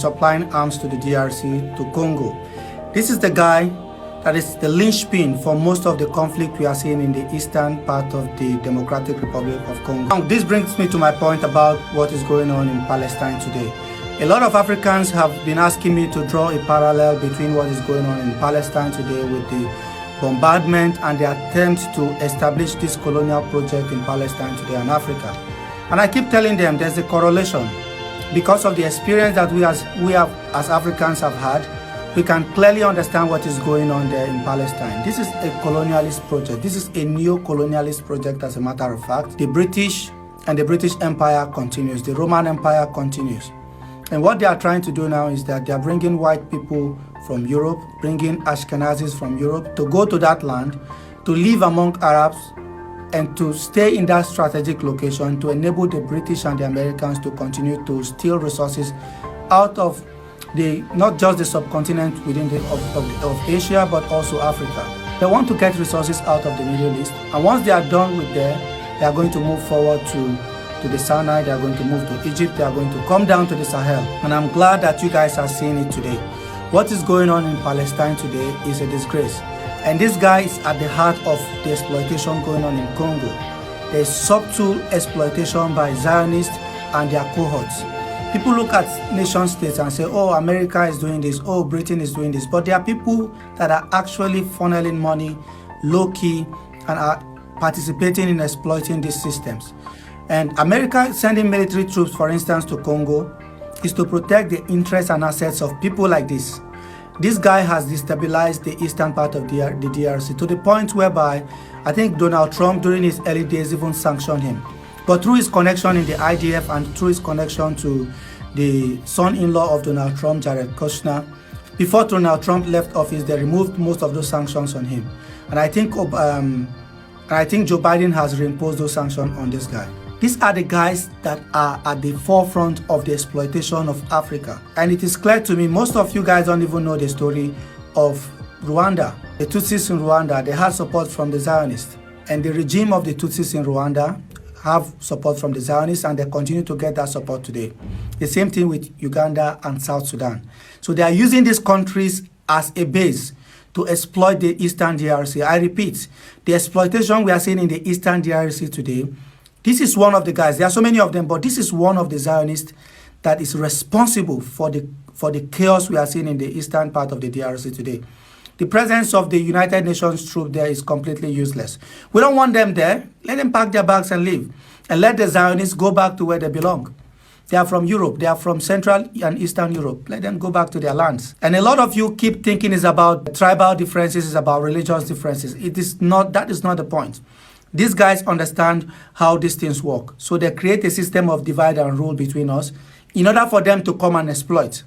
supplying arms to the DRC, to Congo. This is the guy that is the linchpin for most of the conflict we are seeing in the eastern part of the Democratic Republic of Congo. Now, this brings me to my point about what is going on in Palestine today. A lot of Africans have been asking me to draw a parallel between what is going on in Palestine today with the bombardment and the attempt to establish this colonial project in Palestine today and Africa. And I keep telling them there's a correlation. Because of the experience that we as Africans have had, we can clearly understand what is going on there in Palestine. This is a colonialist project. This is a neo-colonialist project, as a matter of fact. The British and the British Empire continues. The Roman Empire continues. And what they are trying to do now is that they are bringing white people from Europe, bringing Ashkenazis from Europe to go to that land, to live among Arabs, and to stay in that strategic location to enable the British and the Americans to continue to steal resources out of not just the subcontinent within of Asia, but also Africa. They want to get resources out of the Middle East, and once they are done with there, they are going to move forward to the Sinai, they are going to move to Egypt, they are going to come down to the Sahel. And I'm glad that you guys are seeing it today. What is going on in Palestine today is a disgrace. And this guy is at the heart of the exploitation going on in Congo. There's subtle exploitation by Zionists and their cohorts. People look at nation states and say, oh, America is doing this, oh, Britain is doing this. But there are people that are actually funneling money low-key and are participating in exploiting these systems. And America sending military troops, for instance, to Congo is to protect the interests and assets of people like this. This guy has destabilized the eastern part of the DRC to the point whereby I think Donald Trump during his early days even sanctioned him. But through his connection in the IDF and through his connection to the son-in-law of Donald Trump, Jared Kushner, before Donald Trump left office, they removed most of those sanctions on him. And I think Joe Biden has reimposed those sanctions on this guy. These are the guys that are at the forefront of the exploitation of Africa. And it is clear to me, most of you guys don't even know the story of Rwanda. The Tutsis in Rwanda, they had support from the Zionists. And the regime of the Tutsis in Rwanda have support from the Zionists, and they continue to get that support today. The same thing with Uganda and South Sudan. So they are using these countries as a base to exploit the Eastern DRC. I repeat, the exploitation we are seeing in the Eastern DRC today, this is one of the guys, there are so many of them, but this is one of the Zionists that is responsible for the chaos we are seeing in the eastern part of the DRC today. The presence of the United Nations troops there is completely useless. We don't want them there. Let them pack their bags and leave. And let the Zionists go back to where they belong. They are from Europe. They are from Central and Eastern Europe. Let them go back to their lands. And a lot of you keep thinking it's about tribal differences, it's about religious differences. It is not. That is not the point. These guys understand how these things work. So they create a system of divide and rule between us in order for them to come and exploit.